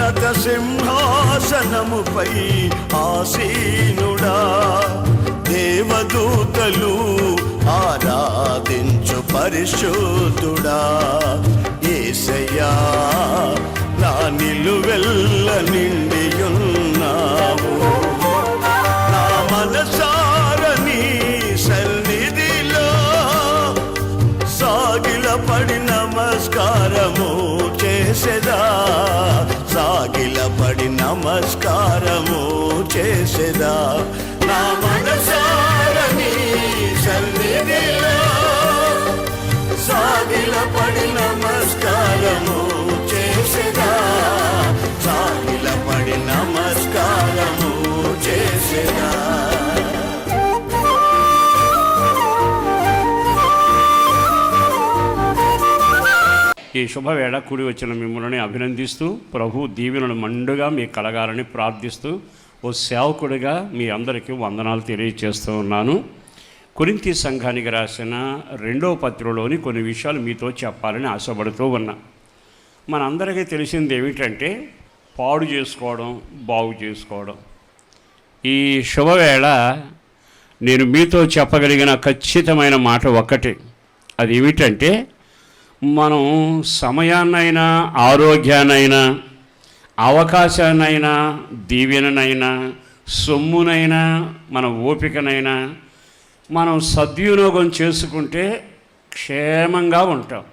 ఉన్నత సింహాసనముపై ఆసీనుడా, దేవదూతలు ఆరాధించు పరిశుద్ధుడా. యేసయ్యా నా నిలువెల్ల నిండియున్నావు, నా మనసారని సన్నిధిలో సాగిలపడి నమస్కారము చేసెదా, సాగిలపడి నమస్కారము చేసెదా. నా మనసారని సన్నిధిలో సాగిలపడి నమస్కారము చేసెదా, సాగిలపడి నమస్కారము చేసెదా. ఈ శుభవేళ కూడి వచ్చిన మిమ్మల్ని అభినందిస్తూ ప్రభు దీవెనలు మండుగా మీకు కలగాలని ప్రార్థిస్తూ ఓ సేవకుడిగా మీ అందరికీ వందనాలు తెలియజేస్తూ ఉన్నాను. కొరింథీ సంఘానికి రాసిన 2వ పత్రికలోని కొన్ని విషయాలు మీతో చెప్పాలని ఆశపడుతూ ఉన్నా. మనందరికీ తెలిసింది ఏమిటంటే పాడు చేసుకోవడం, బాగు చేసుకోవడం. ఈ శుభవేళ నేను మీతో చెప్పగలిగిన ఖచ్చితమైన మాట ఒక్కటే, అది ఏమిటంటే మనం సమయాన్నైనా, ఆరోగ్యాన్నైనా, అవకాశాన్నైనా, దీవెననైనా, సొమ్మునైనా, మన ఓపికనైనా మనం సద్వినియోగం చేసుకుంటే క్షేమంగా ఉంటాం.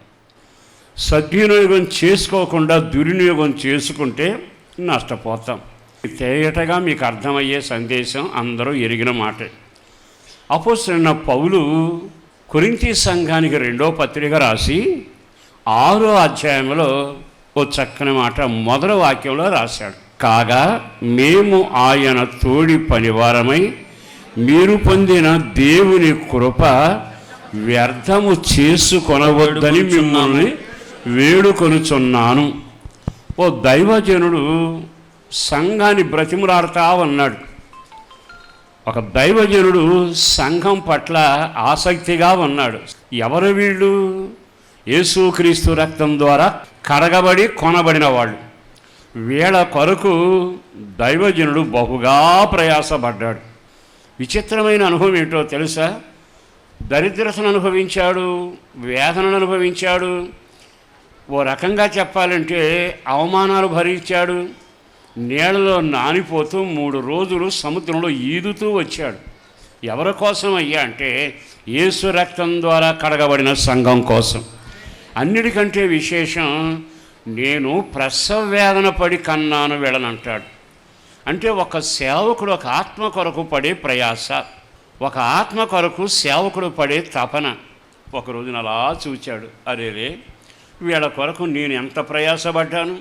సద్వినియోగం చేసుకోకుండా దుర్వినియోగం చేసుకుంటే నష్టపోతాం. తేటగా మీకు అర్థమయ్యే సందేశం అందరూ ఎరిగిన మాటే. అపోస్తలుడైన పౌలు కొరింథీ సంఘానికి 2వ పత్రిక రాసి 6వ అధ్యాయంలో ఓ చక్కని మాట మొదటి వాక్యంలో రాశాడు. కాగా మేము ఆయన తోడి పనివారమై మీరు పొందిన దేవుని కృప వ్యర్థము చేసుకొనవద్దని మిమ్మల్ని వేడుకొనుచున్నాను. ఓ దైవజనుడు సంఘాన్ని బ్రతిమలాడుతూ ఉన్నాడు. ఒక దైవజనుడు సంఘం పట్ల ఆసక్తిగా ఉన్నాడు. ఎవరు వీళ్ళు? యేసుక్రీస్తు రక్తం ద్వారా కడగబడి కొనబడిన వాళ్ళు. వీళ్ళ కొరకు దైవజనుడు బహుగా ప్రయాసపడ్డాడు. విచిత్రమైన అనుభవం ఏంటో తెలుసా? దరిద్రతను అనుభవించాడు, వేదనను అనుభవించాడు, ఓ రకంగా చెప్పాలంటే అవమానాలు భరించాడు. నీళ్ళలో నానిపోతూ 3 రోజులు సముద్రంలో ఈదుతూ వచ్చాడు. ఎవరి కోసం అయ్యా అంటే యేసు రక్తం ద్వారా కడగబడిన సంఘం కోసం. అన్నిటికంటే విశేషం, నేను ప్రసవ వేదన పడి కన్నాను వీళ్ళనంటాడు. అంటే ఒక సేవకుడు ఒక ఆత్మ కొరకు పడే ప్రయాస, ఒక ఆత్మ కొరకు సేవకుడు పడే తపన. ఒకరోజున అలా చూచాడు, అరేరే వీళ్ళ కొరకు నేను ఎంత ప్రయాసపడ్డాను,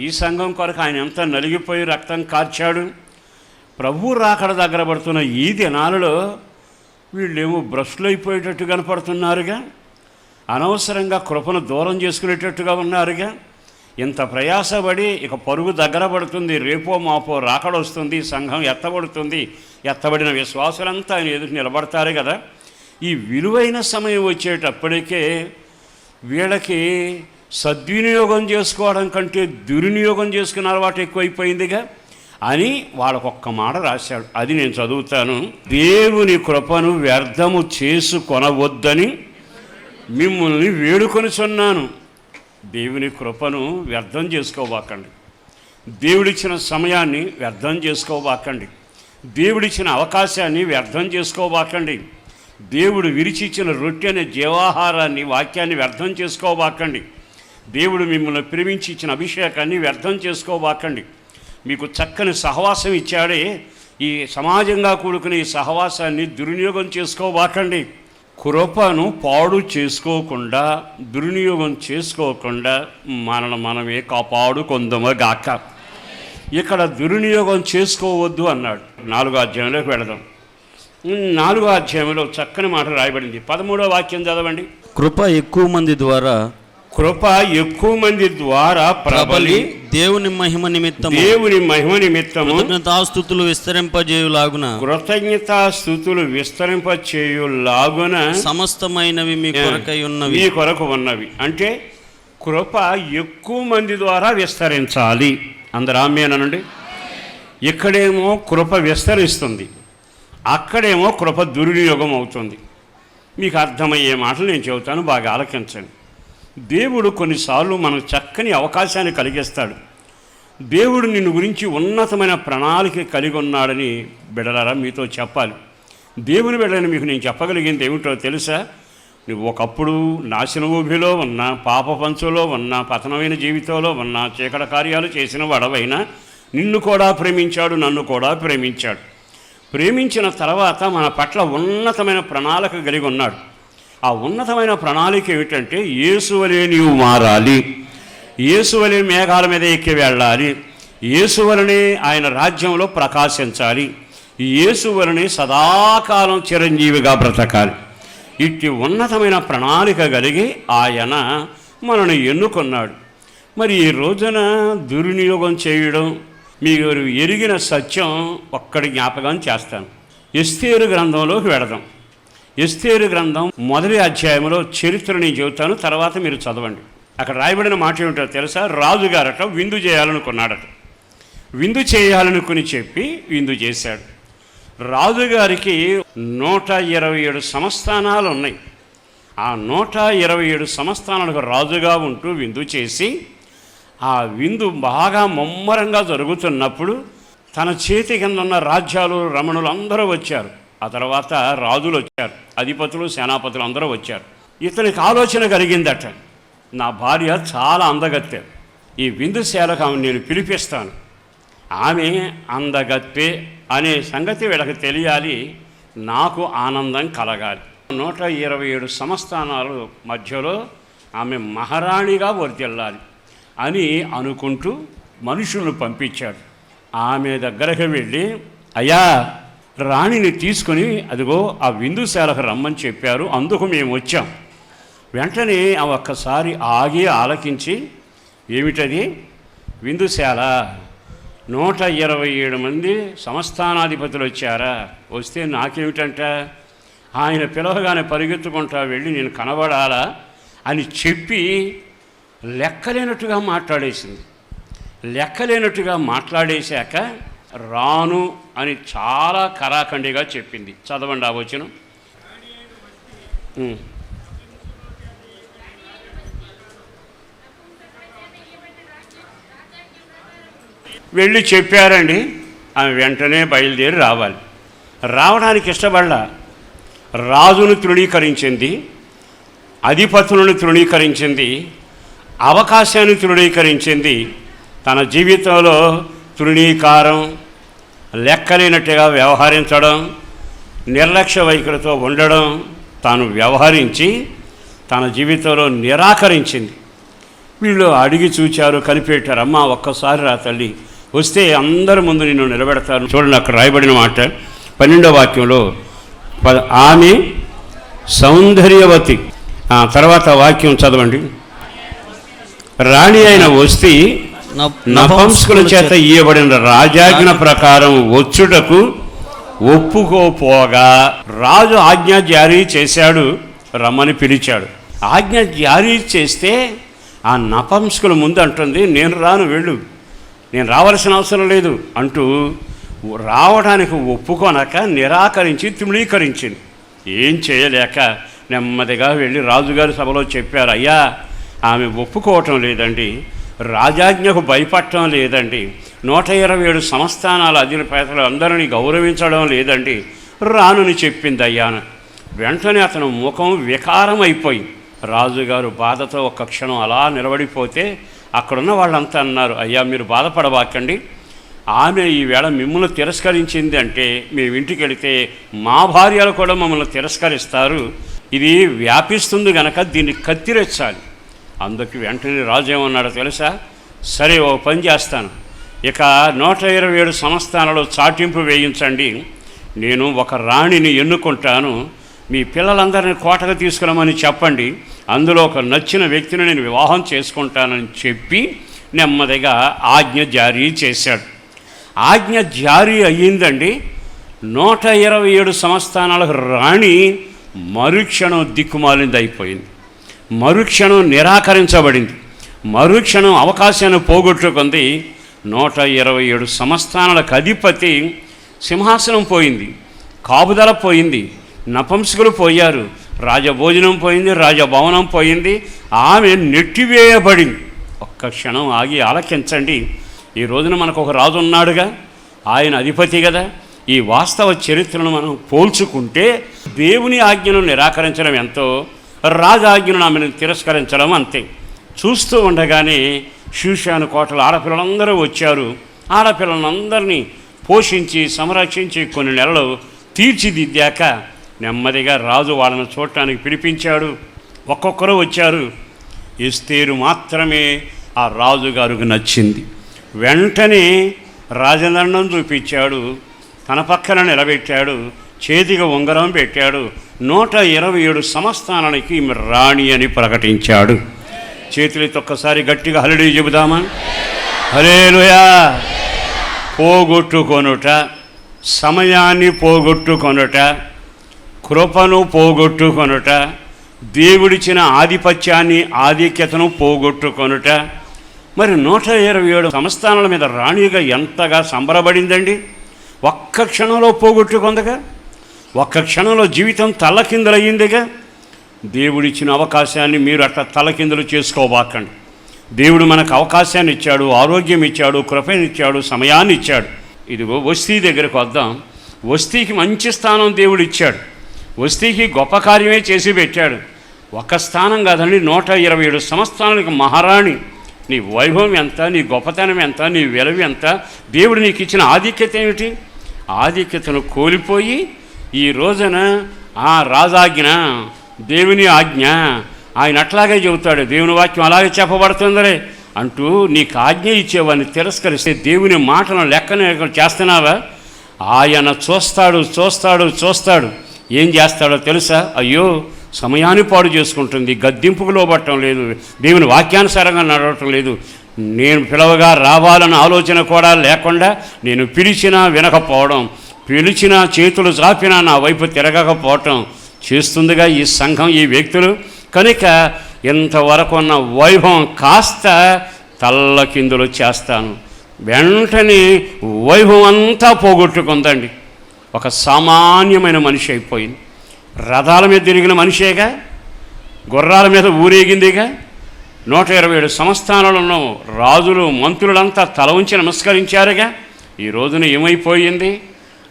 ఈ సంఘం కొరకు ఆయన ఎంత నలిగిపోయి రక్తం కార్చాడు. ప్రభు రాకడ దగ్గర పడుతున్న ఈ దినాలలో వీళ్ళేమో బ్రష్లు అయిపోయేటట్టు కనపడుతున్నారుగా, అనవసరంగా కృపను దూరం చేసుకునేటట్టుగా ఉన్నారుగా. ఇంత ప్రయాసపడి ఇక పరుగు దగ్గర పడుతుంది, రేపో మాపో రాకడ వస్తుంది, సంఘం ఎత్తబడుతుంది, ఎత్తబడిన విశ్వాసులంతా ఆయన ఎదురు నిలబడతారు కదా. ఈ విలువైన సమయం వచ్చేటప్పటికే వీళ్ళకి సద్వినియోగం చేసుకోవడం కంటే దుర్వినియోగం చేసుకునే అలవాటు ఎక్కువైపోయిందిగా అని వాళ్ళకొక్క మాట రాశాడు. అది నేను చదువుతాను. దేవుని కృపను వ్యర్థము చేసుకొనవద్దని మిమ్మల్ని వేడుకొనిచున్నాను. దేవుని కృపను వ్యర్థం చేసుకోబాకండి. దేవుడిచ్చిన సమయాన్ని వ్యర్థం చేసుకోబాకండి. దేవుడిచ్చిన అవకాశాన్ని వ్యర్థం చేసుకోబాకండి. దేవుడు విరిచిచ్చిన రొట్టె అనే జీవాహారాన్ని, వాక్యాన్ని వ్యర్థం చేసుకోబాకండి. దేవుడు మిమ్మల్ని ప్రేమించి ఇచ్చిన అభిషేకాన్ని వ్యర్థం చేసుకోబాకండి. మీకు చక్కని సహవాసం ఇచ్చాడే, ఈ సమాజంగా కూడుకునే ఈ సహవాసాన్ని దుర్వినియోగం చేసుకోబాకండి. కృపను పాడు చేసుకోకుండా, దుర్వినియోగం చేసుకోకుండా మనల్ని మనమే కాపాడుకొందుమగాక. ఇక్కడ దుర్వినియోగం చేసుకోవద్దు అన్నాడు. 4వ అధ్యాయంలోకి వెళదాం. 4వ అధ్యాయంలో చక్కని మాట రాయబడింది. 13వ వాక్యం చదవండి. కృప ఎక్కువ మంది ద్వారా ప్రబలి దేవుని మహిమ నిమిత్తము కృతజ్ఞతాస్తుతులు విస్తరింపజేయులాగున సమస్తమైనవి మీ కొరకు ఉన్నవి. అంటే కృప ఎక్కువ మంది ద్వారా విస్తరించాలి అందరూ ఆమేనండి. ఇక్కడేమో కృప విస్తరిస్తుంది, అక్కడేమో కృప దుర్వినియోగం అవుతుంది. మీకు అర్థమయ్యే మాటలు నేను చెబుతాను, బాగా ఆలకించండి. దేవుడు కొన్నిసార్లు మనకు చక్కని అవకాశాన్ని కలిగిస్తాడు. దేవుడు నిన్ను గురించి ఉన్నతమైన ప్రణాళిక కలిగి ఉన్నాడని బిడ్డలారా మీతో చెప్పాలి. దేవుని బిడ్డలని మీకు నేను చెప్పగలిగింది ఏమిటో తెలుసా? నువ్వు ఒకప్పుడు నాశన ఊబిలో ఉన్నా, పాప పంచులో ఉన్నా, పతనమైన జీవితంలో ఉన్నా, చీకట కార్యాలు చేసిన వాడవైనా నిన్ను కూడా ప్రేమించాడు, నన్ను కూడా ప్రేమించాడు. ప్రేమించిన తర్వాత మన పట్ల ఉన్నతమైన ప్రణాళిక కలిగి ఉన్నాడు. ఆ ఉన్నతమైన ప్రణాళిక ఏమిటంటే యేసువలే నీవు మారాలి, యేసువలే మేఘాల మీద ఎక్కి వెళ్ళాలి, యేసువలనే ఆయన రాజ్యంలో ప్రకాశించాలి, యేసువలనే సదాకాలం చిరంజీవిగా బ్రతకాలి. ఇట్టి ఉన్నతమైన ప్రణాళిక కలిగి ఆయన మనల్ని ఎన్నుకున్నాడు. మరి ఈ రోజున దుర్వినియోగం చేయడం, మీరు ఎరిగిన సత్యం ఒక్కడి జ్ఞాపకం చేస్తాను. ఎస్తేరు గ్రంథంలోకి వెళదాం. ఎస్తేరు గ్రంథం 1వ అధ్యాయంలో చరిత్రని చెబుతాను, తర్వాత మీరు చదవండి. అక్కడ రాయబడిన మాట ఏమిటో తెలుసా? రాజుగారట విందు చేయాలనుకున్నాడట. విందు చేయాలనుకుని చెప్పి విందు చేశాడు. రాజుగారికి 127 సంస్థానాలు ఉన్నాయి. ఆ 127 సంస్థానాలకు రాజుగా ఉంటూ విందు చేసి, ఆ విందు బాగా ముమ్మరంగా జరుగుతున్నప్పుడు తన చేతి కింద ఉన్న రాజ్యాలు, రమణులు అందరూ వచ్చారు. ఆ తర్వాత రాజులు వచ్చారు, అధిపతులు, సేనాపతులు అందరూ వచ్చారు. ఇతనికి ఆలోచన కలిగిందట, నా భార్య చాలా అందగత్తె, ఈ విందుశాలకు ఆమె నేను పిలిపిస్తాను, ఆమె అందగత్తె అనే సంగతి వీళ్ళకి తెలియాలి, నాకు ఆనందం కలగాలి. 127 సంస్థానాల మధ్యలో ఆమె మహారాణిగా వర్ధిల్లాలి అని అనుకుంటూ మనుషులను పంపించాడు. ఆమె దగ్గరకు వెళ్ళి, అయ్యా రాణిని తీసుకొని అదిగో ఆ విందుశాలకు రమ్మని చెప్పారు, అందుకు మేము వచ్చాం. వెంటనే ఆ ఒక్కసారి ఆగి ఆలకించి, ఏమిటది? విందుశాల 127 మంది సంస్థానాధిపతులు వచ్చారా? వస్తే నాకేమిటంట? ఆయన పిలవగానే పరిగెత్తుకుంటా వెళ్ళి నేను కనబడాలా అని చెప్పి లెక్కలేనట్టుగా మాట్లాడేసింది. లెక్కలేనట్టుగా మాట్లాడేశాక రాను అని చాలా కరాఖండిగా చెప్పింది. చదవండి ఆ వచనం. వెళ్ళి చెప్పారండి. ఆమె వెంటనే బయలుదేరి రావాలి. రావడానికి ఇష్టపడలా. రాజును తృణీకరించింది, అధిపతులను తృణీకరించింది, అవకాశాన్ని తృణీకరించింది. తన జీవితంలో తృణీకారం, లెక్కలేనట్టుగా వ్యవహరించడం, నిర్లక్ష్య వైఖరితో ఉండడం తాను వ్యవహరించి తన జీవితంలో నిరాకరించింది. వీళ్ళు అడిగి చూచారు, కనిపెట్టారు. అమ్మ ఒక్కసారి రా తల్లి, వస్తే అందరి ముందు నిన్ను నిలబెడతారు. చూడండి అక్కడ రాయబడిన మాట 12వ వాక్యంలో, ఆమె సౌందర్యవతి. తర్వాత వాక్యం చదవండి. రాణి అయిన వస్తీ నపుంసకుల చేత ఇయ్యబడిన రాజాజ్ఞ ప్రకారం వచ్చుటకు ఒప్పుకోపోగా రాజు ఆజ్ఞ జారీ చేశాడు, రమ్మని పిలిచాడు. ఆజ్ఞ జారీ చేస్తే ఆ నపుంసకుల ముందు అంటుంది, నేను రాను, వెళ్ళు, నేను రావాల్సిన అవసరం లేదు అంటూ రావడానికి ఒప్పుకొనక నిరాకరించి తృణీకరించింది. ఏం చేయలేక నెమ్మదిగా వెళ్ళి రాజుగారి సభలో చెప్పారు, అయ్యా ఆమె ఒప్పుకోవటం లేదండి, రాజాజ్ఞకు భయపడటం లేదండి, 127 సంస్థానాల అధిపతులు అందరినీ గౌరవించడం లేదండి, రానుని చెప్పింది అయ్యాను. వెంటనే అతను ముఖం వికారం అయిపోయింది. రాజుగారు బాధతో ఒక్క క్షణం అలా నిలబడిపోతే అక్కడున్న వాళ్ళంతా అన్నారు, అయ్యా మీరు బాధపడబాకండి, ఆమె ఈవేళ మిమ్మల్ని తిరస్కరించింది అంటే మేము ఇంటికి వెళితే మా భార్యలు కూడా మమ్మల్ని తిరస్కరిస్తారు, ఇది వ్యాపిస్తుంది గనక దీన్ని కత్తిరించాలి. అందుకు వెంటనే రాజు ఏమన్నాడో తెలుసా? సరే ఓ పని చేస్తాను, ఇక 127 సంస్థానాలు చాటింపు వేయించండి, నేను ఒక రాణిని ఎన్నుకుంటాను, మీ పిల్లలందరినీ కోటకు తీసుకురమని చెప్పండి, అందులో ఒక నచ్చిన వ్యక్తిని నేను వివాహం చేసుకుంటానని చెప్పి నెమ్మదిగా ఆజ్ఞ జారీ చేశాడు. ఆజ్ఞ జారీ అయ్యిందండి. 127 సంస్థానాలకు రాణి మరుక్షణం దిక్కుమాలింది అయిపోయింది, మరుక్షణం నిరాకరించబడింది, మరుక్షణం అవకాశాన్ని పోగొట్టుకుంది. 127 సంస్థానాలకు అధిపతి సింహాసనం పోయింది, కాపుదల పోయింది, నపుంసకులు పోయారు, రాజభోజనం పోయింది, రాజభవనం పోయింది, ఆమె నెట్టివేయబడింది. ఒక్క క్షణం ఆగి ఆలకించండి. ఈ రోజున మనకు ఒక రాజు ఉన్నాడుగా, ఆయన అధిపతి కదా. ఈ వాస్తవ చరిత్రను మనం పోల్చుకుంటే దేవుని ఆజ్ఞను నిరాకరించడం ఎంతో, రాజాజ్ఞను ఆమెను తిరస్కరించడం అంతే. చూస్తూ ఉండగానే షూషాను కోటల ఆడపిల్లలందరూ వచ్చారు. ఆడపిల్లలందరినీ పోషించి సంరక్షించి కొన్ని నెలలు తీర్చిదిద్దాక నెమ్మదిగా రాజు వాళ్ళను చూడటానికి పిలిపించాడు. ఒక్కొక్కరు వచ్చారు. ఎస్తేరు మాత్రమే ఆ రాజుగారికి నచ్చింది. వెంటనే రాజదండం చూపించాడు, తన పక్కన నిలబెట్టాడు, చేతికి ఉంగరం పెట్టాడు, 127 సంస్థానానికి రాణి అని ప్రకటించాడు. చేతులతో ఒక్కసారి గట్టిగా హల్లెలూయా చెబుదామా? హల్లెలూయా. పోగొట్టుకొనుట, సమయాన్ని పోగొట్టుకొనుట, కృపను పోగొట్టుకొనుట, దేవుడిచ్చిన ఆధిపత్యాన్ని ఆధిక్యతను పోగొట్టుకొనుట. మరి 127 సంస్థానాల మీద రాణిగా ఎంతగా సంబరపడిందండి. ఒక్క క్షణంలో పోగొట్టుకుందగా, ఒక్క క్షణంలో జీవితం తల్లకిందులయ్యిందిగా. దేవుడిచ్చిన అవకాశాన్ని మీరు అట్లా తలకిందులు చేసుకోబాకండి. దేవుడు మనకు అవకాశాన్ని ఇచ్చాడు, ఆరోగ్యం ఇచ్చాడు, కృపనిచ్చాడు, సమయాన్ని ఇచ్చాడు. ఇదిగో వస్తీ దగ్గరకు వద్దాం. వస్తీకి మంచి స్థానం దేవుడు ఇచ్చాడు. వస్తీకి గొప్ప కార్యమే చేసి పెట్టాడు. ఒక స్థానం కాదండి, 127 సంస్థానాలకు మహారాణి. నీ వైభవం ఎంత, నీ గొప్పతనం ఎంత, నీ విలువ ఎంత, దేవుడు నీకు ఇచ్చిన ఆధిక్యత ఏమిటి? ఆధిక్యతను కోల్పోయి ఈ రోజున ఆ రాజాజ్ఞ, దేవుని ఆజ్ఞ, ఆయన అట్లాగే చెబుతాడు, దేవుని వాక్యం అలాగే చెప్పబడుతుందరే అంటూ నీకు ఆజ్ఞ ఇచ్చేవాడిని తిరస్కరిస్తే దేవుని మాటను లెక్కన చేస్తున్నావా? ఆయన చూస్తాడు చూస్తాడు చూస్తాడు. ఏం చేస్తాడో తెలుసా? అయ్యో సమయాన్ని పాడు చేసుకుంటుంది, గద్దింపుకు లోబట్టడం లేదు, దేవుని వాక్యానుసారంగా నడవటం లేదు, నేను పిలవగా రావాలన్న ఆలోచన కూడా లేకుండా నేను పిలిచినా వినకపోవడం, పిలిచినా చేతులు చాపినా నా వైపు తిరగకపోవటం చేస్తుందిగా ఈ సంఘం, ఈ వ్యక్తులు. కనుక ఇంతవరకు ఉన్న వైభవం కాస్త తల్లకిందులు చేస్తాను. వెంటనే వైభవం అంతా పోగొట్టుకుందండి. ఒక సామాన్యమైన మనిషి అయిపోయింది. రథాల మీద తిరిగిన మనిషేగా, గుర్రాల మీద ఊరేగిందిగా. 127 సంస్థానాలను రాజులు మంత్రులంతా తల ఉంచి నమస్కరించారుగా. ఈ రోజున ఏమైపోయింది?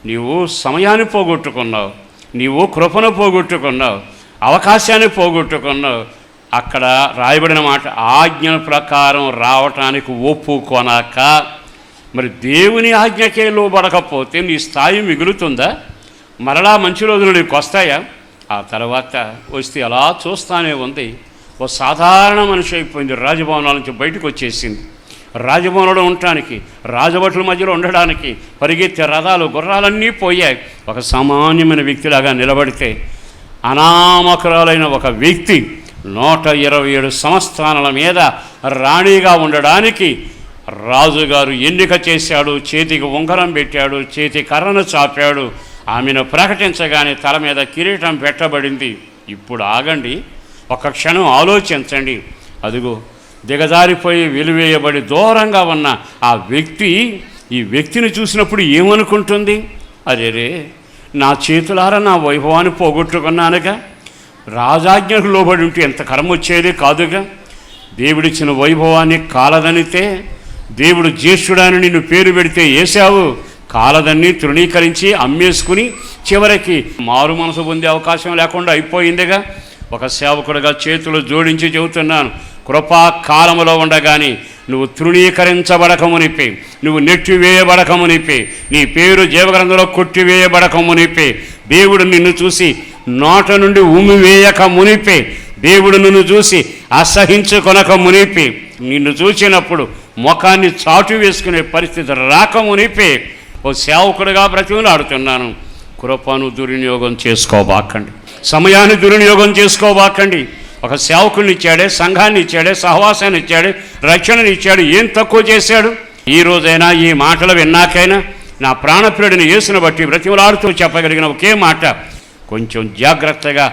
నీవు సమయాన్ని పోగొట్టుకున్నావు, నీవు కృపను పోగొట్టుకున్నావు, అవకాశాన్ని పోగొట్టుకున్నావు. అక్కడ రాయబడిన మాట ఆజ్ఞల ప్రకారం రావటానికి ఒప్పుకొనక. మరి దేవుని ఆజ్ఞకే లోబడకపోతే నీ స్థాయి మిగులుతుందా? మరలా మంచి రోజులు నీకు వస్తాయా? ఆ తర్వాత వస్తే అలా చూస్తానే ఉంది. ఓ సాధారణ మనిషి అయిపోయింది. రాజభవనాల నుంచి బయటకు వచ్చేసింది. రాజభవనంలో ఉండటానికి, రాజభటుల మధ్యలో ఉండడానికి పరిగెత్తే రథాలు, గుర్రాలన్నీ పోయాయి. ఒక సామాన్యమైన వ్యక్తిలాగా నిలబడితే అనామకురాలైన ఒక వ్యక్తి 127 సంస్థానాల మీద రాణిగా ఉండడానికి రాజుగారు ఎన్నిక చేశాడు. చేతికి ఉంగరం పెట్టాడు, చేతి కర్రను చాపాడు. ఆమెను ప్రకటించగానే తల మీద కిరీటం పెట్టబడింది. ఇప్పుడు ఆగండి, ఒక క్షణం ఆలోచించండి. అదిగో దిగజారిపోయి వెలివేయబడి దూరంగా ఉన్న ఆ వ్యక్తి ఈ వ్యక్తిని చూసినప్పుడు ఏమనుకుంటుంది? అరేరే, నా చేతులారా నా వైభవాన్ని పోగొట్టుకున్నానుగా, రాజాజ్ఞకు లోబడి ఉంటే ఎంత కర్మ వచ్చేది కాదుగా. దేవుడిచ్చిన వైభవాన్ని కాలదనితే, దేవుడు జ్యేష్ఠుడని నిన్ను పేరు పెడితే వేసావు, కాలదన్ని తృణీకరించి అమ్మేసుకుని చివరికి మారు మనసు పొందే అవకాశం లేకుండా అయిపోయిందిగా. ఒక సేవకుడిగా చేతులు జోడించి చెబుతున్నాను, కృపా కాలములో ఉండగాని నువ్వు తృణీకరించబడకమునిపే, నువ్వు నెట్టివేయబడకమునిపే, నీ పేరు జీవగ్రంథంలో కొట్టివేయబడకమునిపే, దేవుడు నిన్ను చూసి నోట నుండి ఉమ్మివేయక మునిపే, దేవుడు నిన్ను చూసి అసహించుకొనక మునిపే, నిన్ను చూసినప్పుడు ముఖాన్ని చాటు వేసుకునే పరిస్థితి రాకమునిపే ఓ సేవకుడిగా బ్రతిమలాడుతున్నాను. కృపను దుర్వినియోగం చేసుకోబాకండి, సమయాన్ని దుర్వినియోగం చేసుకోబాకండి. ఒక సేవకుడిని ఇచ్చాడే, సంఘాన్ని ఇచ్చాడే, సహవాసాన్ని ఇచ్చాడే, రక్షణని ఇచ్చాడు. ఏం తక్కువ చేశాడు? ఈ రోజైనా ఈ మాటలు విన్నాకైనా నా ప్రాణప్రియుడిని యేసుని బట్టి బ్రతిమలాడుతూ చెప్పగలిగిన ఒకే మాట, కొంచెం జాగ్రత్తగా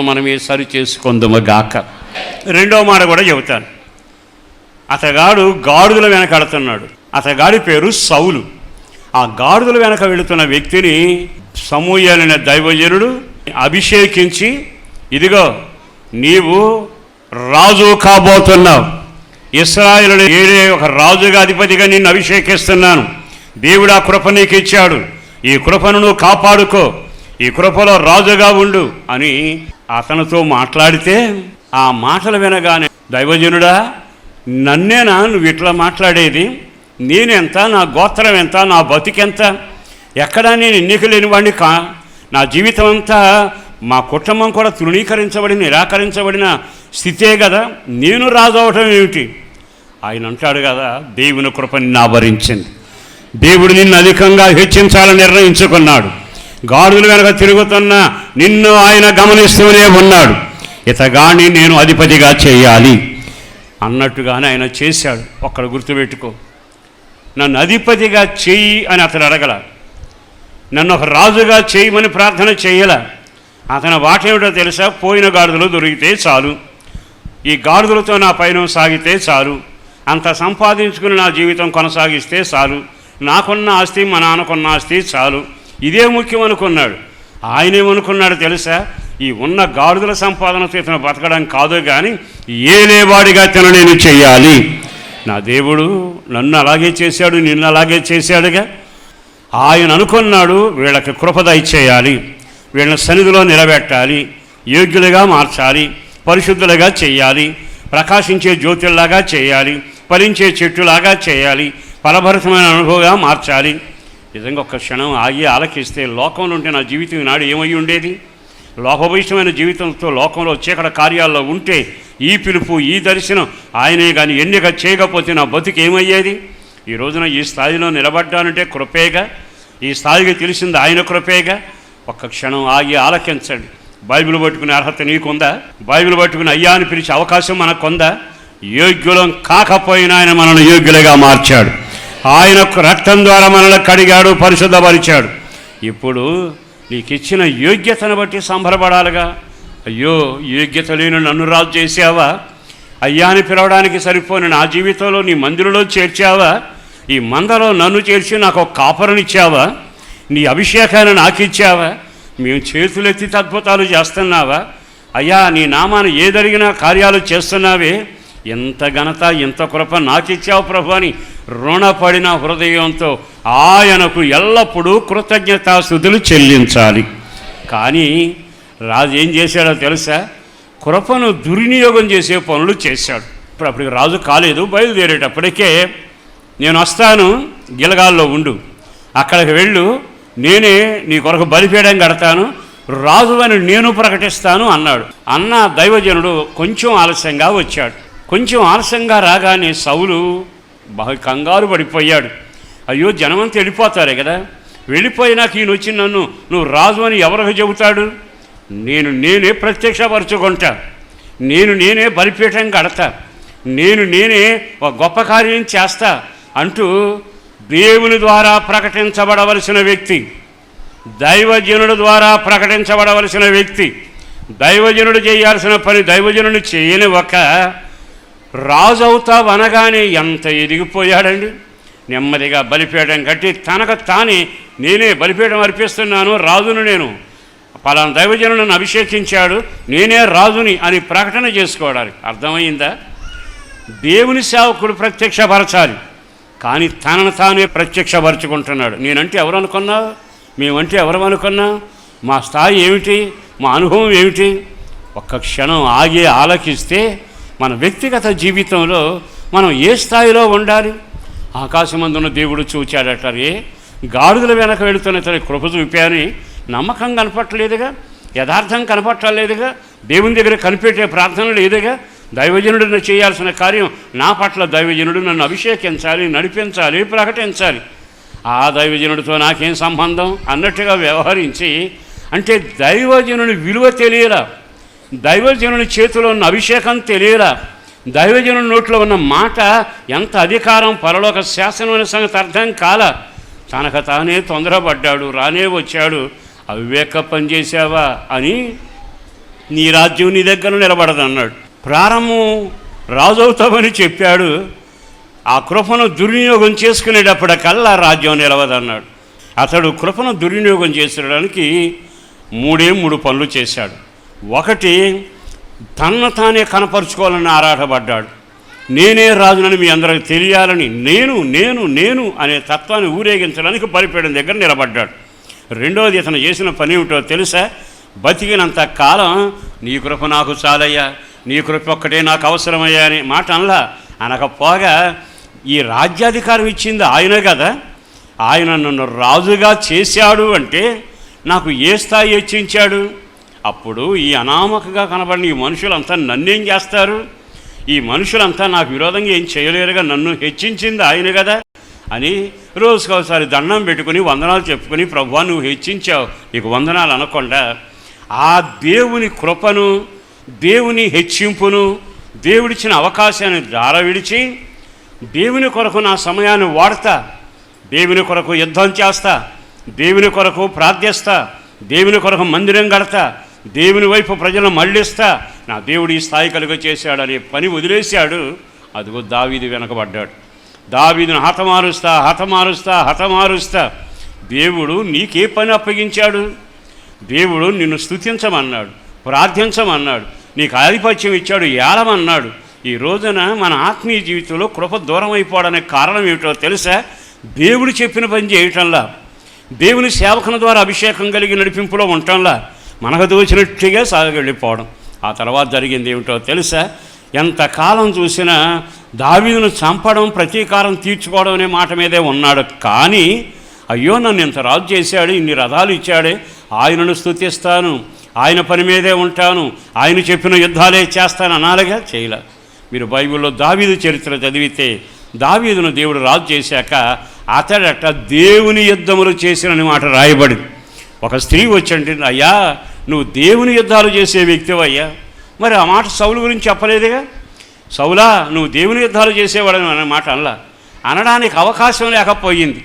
మనమే సరి చేసుకుందాము గాక. రెండో మాట కూడా చెబుతాను. అతగాడు గాడిదల వెనకాడుతున్నాడు. అతగాడి పేరు సౌలు. ఆ గాడిదల వెనక వెళుతున్న వ్యక్తిని సమూయేలైన దైవజనుడు అభిషేకించి, ఇదిగో నీవు రాజు కాబోతున్నావు, ఇశ్రాయేలు ఏడే ఒక రాజుగా అధిపతిగా నిన్ను అభిషేకిస్తున్నాను, దేవుడు ఆ కృప నీకు ఇచ్చాడు, ఈ కృపను నువ్వు కాపాడుకో, ఈ కృపలో రాజుగా ఉండు అని అతనితో మాట్లాడితే, ఆ మాటలు వినగానే దైవజనుడా, నన్నేనా నువ్వు ఇట్లా మాట్లాడేది? నేనెంత, నా గోత్రం ఎంత, నా బతికెంత, ఎక్కడా నేను ఎన్నిక లేని వాడిని నా జీవితం అంతా మా కుటుంబం కూడా తృణీకరించబడి నిరాకరించబడిన స్థితే కదా, నేను రాజు అవటం ఏమిటి? ఆయన అంటాడు కదా, దేవుని కృప నిన్ను ఆవరించింది, దేవుడు నిన్ను అధికంగా హెచ్చించాలని నిర్ణయించుకున్నాడు, గాడుల వెనక తిరుగుతున్న నిన్ను ఆయన గమనిస్తూనే ఉన్నాడు, ఇతగాని నేను అధిపతిగా చేయాలి అన్నట్టుగానే ఆయన చేశాడు. ఒక్కడ గుర్తుపెట్టుకో, నన్ను అధిపతిగా చెయ్యి అని అతడు అడగల, నన్ను ఒక రాజుగా చేయమని ప్రార్థన చేయల. అతని వాటేమిటో తెలుసా? పోయిన గాడిదలు దొరికితే చాలు, ఈ గాడిదలతో నా పయనం సాగితే చాలు, అంత సంపాదించుకుని నా జీవితం కొనసాగిస్తే చాలు, నాకున్న ఆస్తి మా నాన్నకున్న ఆస్తి చాలు, ఇదే ముఖ్యం అనుకున్నాడు. ఆయనేమనుకున్నాడు తెలుసా? ఈ ఉన్న గాడిదల సంపాదనతో ఇతను బతకడం కాదు కానీ ఏలేవాడిగా తిన నేను చెయ్యాలి. నా దేవుడు నన్ను అలాగే చేశాడు, నిన్ను అలాగే చేశాడుగా. ఆయన అనుకున్నాడు, వీళ్ళకి కృప దయచేయాలి, వీళ్ళని సన్నిధిలో నిలబెట్టాలి, యోగ్యులుగా మార్చాలి, పరిశుద్ధులుగా చేయాలి, ప్రకాశించే జ్యోతుల్లాగా చేయాలి, ఫలించే చెట్టులాగా చేయాలి, ఫలభరితమైన అనుభవంగా మార్చాలి. నిజంగా ఒక్క క్షణం ఆగి ఆలకిస్తే, లోకంలో ఉంటే నా జీవితం ఈనాడు ఏమై ఉండేది? లోకభూయిష్టమైన జీవితంతో లోకంలో చీకటి కార్యాల్లో ఉంటే ఈ పిలుపు, ఈ దర్శనం ఆయనే కానీ ఎన్నిక చేయకపోతే నా బతుకు ఏమయ్యేది? ఈ రోజున ఈ స్థాయిలో నిలబడ్డానంటే కృపేగా, ఈ స్థాయికి తెలిసింది ఆయన కృపేగా. ఒక్క క్షణం ఆగి ఆలకించండి. బైబిల్ పట్టుకునే అర్హత నీకుందా? బైబిల్ పట్టుకుని అయ్యా అని పిలిచే అవకాశం మనకుందా? యోగ్యులం కాకపోయినా ఆయన మనల్ని యోగ్యులుగా మార్చాడు, ఆయన రక్తం ద్వారా మనల్ని కడిగాడు, పరిశుద్ధపరిచాడు. ఇప్పుడు నీకు ఇచ్చిన యోగ్యతను బట్టి సంబరపడాలిగా. అయ్యో, యోగ్యత లేని నన్ను రాజు చేసావా? అయ్యా అని పిలవడానికి సరిపోని నా జీవితంలో నీ మందిరంలో చేర్చావా? ఈ మందలో నన్ను చేర్చి నాకు ఒక కాపరనిచ్చావా? నీ అభిషేకాన్ని నాకు ఇచ్చావా? మేము చేతులెత్తి అద్భుతాలు చేస్తున్నావా? అయ్యా, నీ నామాన్ని ఏదడిగినా కార్యాలు చేస్తున్నావే, ఎంత ఘనత, ఎంత కృప నాకు ఇచ్చావు ప్రభు అని రుణపడిన హృదయంతో ఆయనకు ఎల్లప్పుడూ కృతజ్ఞతాస్తుతులు చెల్లించాలి. కానీ రాజు ఏం చేశాడో తెలుసా? కృపను దుర్వినియోగం చేసే పనులు చేశాడు. ఇప్పుడు అప్పటికి రాజు కాలేదు, బయలుదేరేటప్పటికే నేను వస్తాను, గిలగాల్లో ఉండు, అక్కడికి వెళ్ళు, నేనే నీ కొరకు బలిపీఠం కడతాను, రాజు అని నేను ప్రకటిస్తాను అన్నాడు. అన్న దైవజనుడు కొంచెం ఆలస్యంగా వచ్చాడు. కొంచెం ఆలస్యంగా రాగానే సౌలు బాగా కంగారు పడిపోయాడు. అయ్యో, జనమంతా వెళ్ళిపోతారే కదా, వెళ్ళిపోయినాక ఈయన వచ్చి నన్ను నువ్వు రాజు అని ఎవరికి చెబుతాడు? నేనే ప్రత్యక్షపరచుకుంటా, నేనే బలిపీఠం కడతా, నేనే ఒక గొప్ప కార్యం చేస్తా అంటూ దేవుని ద్వారా ప్రకటించబడవలసిన వ్యక్తి, దైవజనుడు ద్వారా ప్రకటించబడవలసిన వ్యక్తి, దైవజనుడు చేయాల్సిన పని దైవజనుడు చేయని ఒక రాజు అవుతావు అనగానే ఎంత ఎదిగిపోయాడండి. నెమ్మదిగా బలిపీఠం కట్టి తనకు తానే నేనే బలిపీఠం అర్పిస్తున్నాను, రాజును నేను, పలానా దైవజనులను అభిషేకించాడు, నేనే రాజుని అని ప్రకటన చేసుకోవడానికి. అర్థమైందా? దేవుని సేవకుడు ప్రత్యక్షపరచాలి, కానీ తనను తానే ప్రత్యక్షపరచుకుంటున్నాడు. నేనంటే ఎవరు అనుకున్నావు? మేమంటే ఎవరు అనుకున్నావు? మా స్థాయి ఏమిటి? మా అనుభవం ఏమిటి? ఒక్క క్షణం ఆగి ఆలకిస్తే మన వ్యక్తిగత జీవితంలో మనం ఏ స్థాయిలో ఉండాలి? ఆకాశమందున్న దేవుడు చూచాడటరే, గాడిదల వెనక వెళుతున్న తన కృప చూపాని నమ్మకం కనపట్టలేదుగా, యథార్థం కనపట్టలేదుగా, దేవుని దగ్గర కనిపెట్టే ప్రార్థన లేదుగా. దైవజనుడిని చేయాల్సిన కార్యం నా పట్ల దైవజనుడు నన్ను అభిషేకించాలి, నడిపించాలి, ప్రకటించాలి. ఆ దైవజనుడితో నాకేం సంబంధం అన్నట్టుగా వ్యవహరించి, అంటే దైవజనుని విలువ తెలియలా, దైవజనుని చేతిలో ఉన్న అభిషేకం తెలియలా, దైవజనుని నోట్లో ఉన్న మాట ఎంత అధికారం, పరలోక శాసనమైన సంగతి అర్థం కాల. తనకు తానే తొందరపడ్డాడు, రానే వచ్చాడు. అవివేక పనిచేసావా అని నీ రాజ్యం నీ దగ్గర నిలబడదన్నాడు. ప్రారంభం రాజు అవుతామని చెప్పాడు, ఆ కృపను దుర్వినియోగం చేసుకునేటప్పటికల్లా రాజ్యం నిలవదన్నాడు. అతడు కృపను దుర్వినియోగం చేసేయడానికి మూడు పనులు చేశాడు. ఒకటి, తనను తానే కనపరుచుకోవాలని ఆరాటపడ్డాడు. నేనే రాజునని మీ అందరికి తెలియాలని నేను అనే తత్వాన్ని ఊరేగించడానికి బలిపీఠం దగ్గర నిలబడ్డాడు. రెండవది, ఇతను చేసిన పని ఏమిటో తెలుసా? బతికినంత కాలం నీ కృప నాకు చాలయ్యా, నీ కృప ఒక్కటే నాకు అవసరమయ్యా అనే మాట అనకపోగా ఈ రాజ్యాధికారం ఇచ్చింది ఆయనే కదా, ఆయన నన్ను రాజుగా చేశాడు అంటే నాకు ఏ స్థాయి హెచ్చించాడు? అప్పుడు ఈ అనామకంగా కనబడిన ఈ మనుషులంతా నన్నేం చేస్తారు? ఈ మనుషులంతా నాకు విరోధంగా ఏం చేయలేరుగా, నన్ను హెచ్చించింది ఆయన కదా అని రోజుకోసారి దండం పెట్టుకుని వందనాలు చెప్పుకొని, ప్రభువా నువ్వు హెచ్చించావు, నీకు వందనాలు అనకుండా ఆ దేవుని కృపను, దేవుని హెచ్చింపును, దేవుడిచ్చిన అవకాశాన్ని దార విడిచి దేవుని కొరకు నా సమయాన్ని వాడతా, దేవుని కొరకు యుద్ధం చేస్తా, దేవుని కొరకు ప్రార్థిస్తా, దేవుని కొరకు మందిరం కడతా, దేవుని వైపు ప్రజలను మళ్ళిస్తా, నా దేవుడు ఈ స్థాయి కలుగ చేశాడనే పని వదిలేశాడు. అదిగో దావీదు వెనకబడ్డాడు. దావీదును హతమారుస్తా. దేవుడు నీకే పని అప్పగించాడు? దేవుడు నిన్ను స్తుతించమన్నాడు, ప్రార్థించమన్నాడు, నీకు ఆధిపత్యం ఇచ్చాడు, ఏలమన్నాడు. ఈ రోజున మన ఆత్మీయ జీవితంలో కృప దూరం అయిపోవడానికి కారణం ఏమిటో తెలుసా? దేవుడు చెప్పిన పని చేయటంలా, దేవుని సేవకుని ద్వారా అభిషేకం కలిగి నడిపింపులో ఉండటంలా మనకు తోచినట్టుగా సాగెళ్ళిపోవడం. ఆ తర్వాత జరిగింది ఏమిటో తెలుసా? ఎంతకాలం చూసినా దావీదును చంపడం, ప్రతీకారం తీర్చుకోవడం అనే మాట మీదే ఉన్నాడు. కానీ అయ్యో నన్ను ఇంత రాజు చేశాడు, ఇన్ని రథాలు ఇచ్చాడే, ఆయనను స్తుతిస్తాను, ఆయన పని మీదే ఉంటాను, ఆయన చెప్పిన యుద్ధాలే చేస్తాను అనాలిగా, చేయలే. మీరు బైబిల్లో దావీదు చరిత్ర చదివితే దావీదును దేవుడు రాజు చేశాక అతడట దేవుని యుద్ధములు చేసిన మాట రాయబడింది. ఒక స్త్రీ వచ్చండి, అయ్యా నువ్వు దేవుని యుద్ధాలు చేసే వ్యక్తివయ్యా, మరి ఆ మాట సౌలు గురించి చెప్పలేదుగా, సౌలా నువ్వు దేవుని యుద్ధాలు చేసేవాడని అనే మాట అనడానికి అవకాశం లేకపోయింది.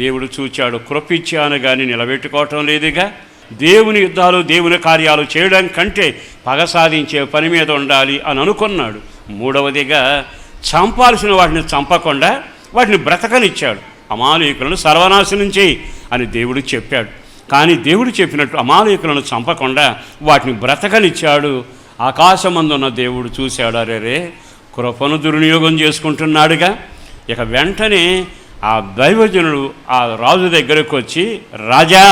దేవుడు చూచాడు, కృపిచ్చాను కానీ నిలబెట్టుకోవటం లేదుగా. దేవుని యుద్ధాలు, దేవుని కార్యాలు చేయడం కంటే పగ సాధించే పని మీద ఉండాలి అని అనుకున్నాడు. మూడవదిగా, చంపాల్సిన వాటిని చంపకుండా వాటిని బ్రతకనిచ్చాడు. అమాలేకులను సర్వనాశనం చేయి అని దేవుడు చెప్పాడు. కానీ దేవుడు చెప్పినట్టు అమాలేకులను చంపకుండా వాటిని బ్రతకనిచ్చాడు. ఆకాశమందున్న దేవుడు చూశాడు, అరేరే కృపను దుర్వినియోగం చేసుకుంటున్నాడుగా. ఇక వెంటనే ఆ దైవజనుడు ఆ రాజు దగ్గరకు వచ్చి, రాజా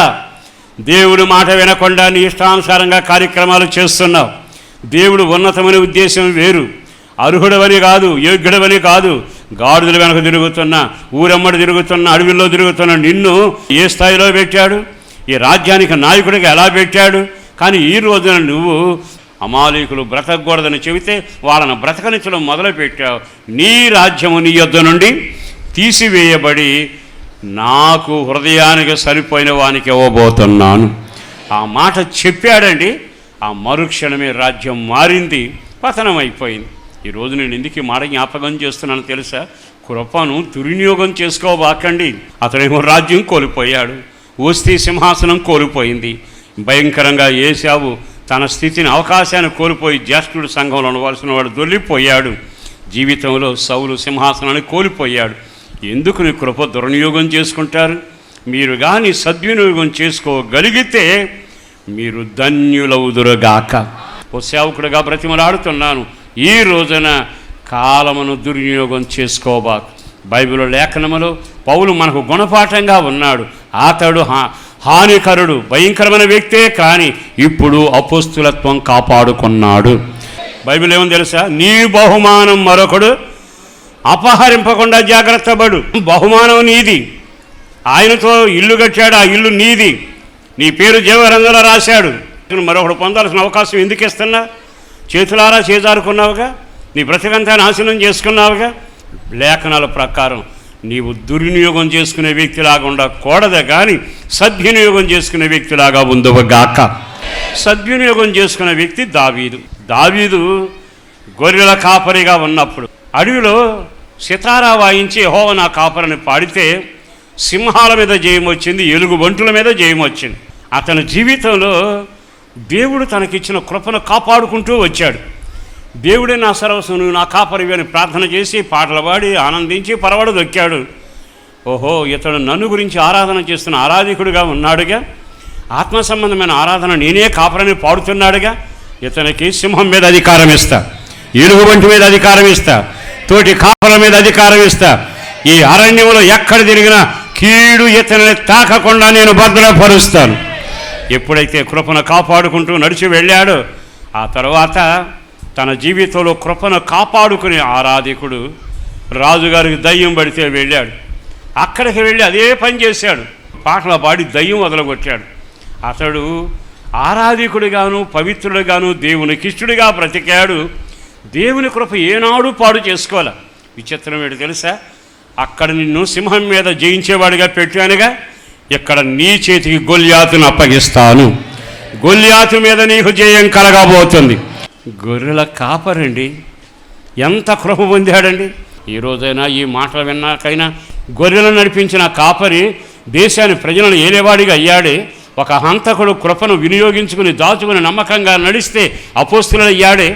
దేవుడి మాట వినకుండా నీ ఇష్టానుసారంగా కార్యక్రమాలు చేస్తున్నావు. దేవుడు ఉన్నతమైన ఉద్దేశం వేరు, అర్హుడవని కాదు, యోగ్యుడవని కాదు, గాడిదల వెనక తిరుగుతున్నా, ఊరమ్మడి తిరుగుతున్నా, అడవిలో తిరుగుతున్నా నిన్ను ఏ స్థాయిలో పెట్టాడు? ఈ రాజ్యానికి నాయకుడిగా ఎలా పెట్టాడు? కానీ ఈ రోజున నువ్వు అమాలేకులు బ్రతకూడదని చెబితే వాళ్ళను బ్రతకనించడం మొదలుపెట్టావు. నీ రాజ్యము నీ యొద్ద నుండి తీసివేయబడి నాకు హృదయానికి సరిపోయిన వానికి ఇవ్వబోతున్నాను. ఆ మాట చెప్పాడండి. ఆ మరుక్షణమే రాజ్యం మారింది, పతనం అయిపోయింది. ఈరోజు నేను ఎందుకు మాట జ్ఞాపకం చేస్తున్నాను తెలుసా? కృపను దుర్వినియోగం చేసుకోబాకండి. అతనేమో రాజ్యం కోల్పోయాడు, వస్తీ సింహాసనం కోల్పోయింది. భయంకరంగా ఏశావు తన స్థితిని, అవకాశాన్ని కోల్పోయి జ్యేష్ఠుడు సంఘంలో ఉండవలసిన వాడు దొల్లిపోయాడు. జీవితంలో సౌలు సింహాసనాన్ని కోల్పోయాడు. ఎందుకు నీ కృప దుర్వినియోగం చేసుకుంటారు? మీరు కానీ సద్వినియోగం చేసుకోగలిగితే మీరు ధన్యులవుదురుగాక. ఓ సేవకుడుగా బ్రతిమలాడుతున్నాను, ఈ రోజున కాలమును దుర్వినియోగం చేసుకోబాకు. బైబిల్ లేఖనములో పౌలు మనకు గుణపాఠంగా ఉన్నాడు. అతడు హానికరుడు, భయంకరమైన వ్యక్తే, కానీ ఇప్పుడు అపోస్తులత్వం కాపాడుకున్నాడు. బైబిల్ ఏమని తెలుసా? నీ బహుమానం మరొకడు అపహరింపకుండా జాగ్రత్త పడు. బహుమానం నీది, ఆయనతో ఇల్లు కట్టాడు, ఆ ఇల్లు నీది, నీ పేరు జీవగ్రంథంలో రాశాడు. మరొకడు పొందాల్సిన అవకాశం ఎందుకు ఇస్తున్నా? చేతులారా చేజారుకున్నావుగా, నీ బ్రతికంతా నాశనం చేసుకున్నావుగా. లేఖనాల ప్రకారం నీవు దుర్వినియోగం చేసుకునే వ్యక్తిలాగా ఉండకూడదు, కానీ సద్వినియోగం చేసుకునే వ్యక్తిలాగా ఉందవుగాక. సద్వినియోగం చేసుకునే వ్యక్తి దావీదు గొర్రెల కాపరిగా ఉన్నప్పుడు అడవిలో సితారా వాయించి యెహోవా నా కాపరిని పాడితే సింహాల మీద జయం వచ్చింది, ఎలుగుబంటుల మీద జయం వచ్చింది. అతని జీవితంలో దేవుడు తనకిచ్చిన కృపను కాపాడుకుంటూ వచ్చాడు. దేవుడే నా సర్వస్వం, నువ్వు నా కాపరివి అని ప్రార్థన చేసి పాటలు పాడి ఆనందించి పరవడు దొక్కాడు. ఓహో, ఇతడు నన్ను గురించి ఆరాధన చేస్తున్న ఆరాధికుడిగా ఉన్నాడుగా, ఆత్మ సంబంధమైన ఆరాధన నేనే కాపరని పాడుతున్నాడుగా, ఇతనికి సింహం మీద అధికారం ఇస్తా, ఎలుగుబంటి మీద అధికారం ఇస్తా, తోటి కాపల మీద అధికారం ఇస్తా, ఈ అరణ్యంలో ఎక్కడ తిరిగినా కీడు ఇతనిని తాకకుండా నేను భద్రపరుస్తాను. ఎప్పుడైతే కృపను కాపాడుకుంటూ నడిచి వెళ్ళాడో ఆ తర్వాత తన జీవితంలో కృపను కాపాడుకునే ఆరాధికుడు రాజుగారికి దయ్యం పడితే వెళ్ళాడు. అక్కడికి వెళ్ళి అదే పని చేశాడు, పాటలు పాడి దయ్యం వదలగొట్టాడు. అతడు ఆరాధికుడిగాను పవిత్రుడిగాను దేవునికి ఇష్టడిగా బ్రతికాడు. దేవుని కృప ఏనాడు పాడు చేసుకోవాలి. విచిత్రం ఏంటి తెలుసా, అక్కడ నిన్ను సింహం మీద జయించేవాడిగా పెట్టానుగా, ఇక్కడ నీ చేతికి గొల్యాతును అప్పగిస్తాను, గొల్యాతు మీద నీకు జయం కలగబోతుంది. గొర్రెల కాపరండి, ఎంత కృప పొందాడండి. ఈ రోజైనా ఈ మాటలు విన్నాకైనా గొర్రెలను నడిపించిన కాపరి దేశాన్ని ప్రజలను ఏలేవాడిగా అయ్యాడే. ఒక హంతకుడు కృపను వినియోగించుకుని దాచుకుని నమ్మకంగా నడిస్తే అపోస్తులు అయ్యాడే.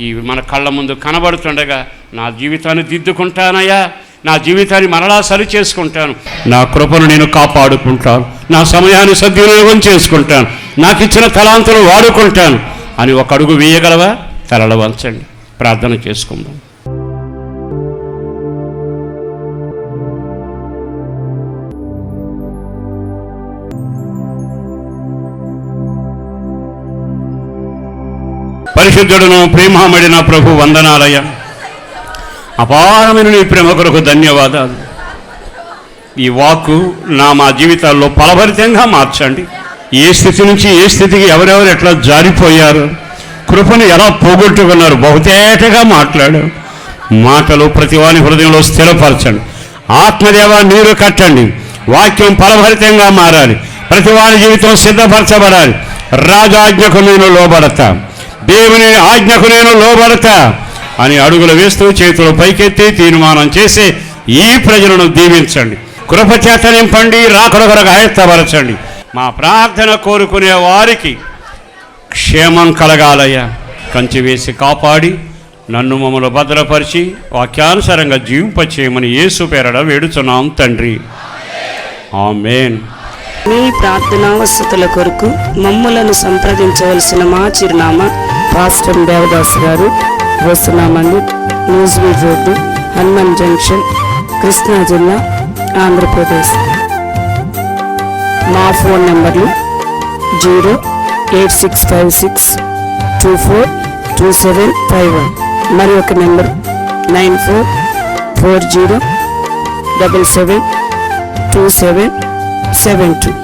ఇవి మన కళ్ళ ముందు కనబడుతుండగా నా జీవితాన్ని దిద్దుకుంటానయ్యా, నా జీవితాన్ని మరలా సరి చేసుకుంటాను, నా కృపను నేను కాపాడుకుంటాను, నా సమయాన్ని సద్వినియోగం చేసుకుంటాను, నాకు ఇచ్చిన తలాంతులు వాడుకుంటాను అని ఒక అడుగు వేయగలవా? తలలు వంచండి, ప్రార్థన చేసుకుందాం. పరిశుద్ధుడును ప్రేమమడిన ప్రభు వందనాలయ, అపారమైన నీ ప్రేమ కొరకు ధన్యవాదాలు. ఈ వాక్కు మా జీవితాల్లో ఫలభరితంగా మార్చండి. ఏ స్థితి నుంచి ఏ స్థితికి ఎవరెవరు ఎట్లా జారిపోయారు, కృపను ఎలా పోగొట్టుకున్నారు, బహుతేటగా మాట్లాడారు. మాటలు ప్రతివాని హృదయంలో స్థిరపరచండి. ఆత్మదేవ నీరు కట్టండి, వాక్యం ఫలభరితంగా మారాలి, ప్రతివాని జీవితం సిద్ధపరచబడాలి. రాజాజ్ఞకు నేను లోబడతా, దేవుని ఆజ్ఞకు నేను లోబడతా అని అడుగులు వేస్తూ చేతులు పైకెత్తి తీర్మానం చేసి ఈ ప్రజలను దీవించండి, కృపచేత నింపండి, రాకడ కొరకు ఆయత్తపరచండి. మా ప్రార్థన కోరుకునే వారికి క్షేమం కలగాలయ్యా. కంచి వేసి కాపాడి నన్ను మమ్మల్ని భద్రపరిచి వాక్యానుసారంగా జీవింపచేయమని యేసు పేరట వేడుచున్నాం తండ్రి, ఆమేన్. మీ ప్రార్థనావసతుల కొరకు మమ్మలను సంప్రదించవలసిన మా చిరునామా పాస్టర్ దేవదాస్ గారు, వస్తున్నామండి, న్యూస్వీడ్ రోడ్డు, హనుమాన్ జంక్షన్, కృష్ణా జిల్లా, ఆంధ్రప్రదేశ్. మా ఫోన్ నెంబర్లు 08656242751, మరి ఒక నెంబర్ 9440772772.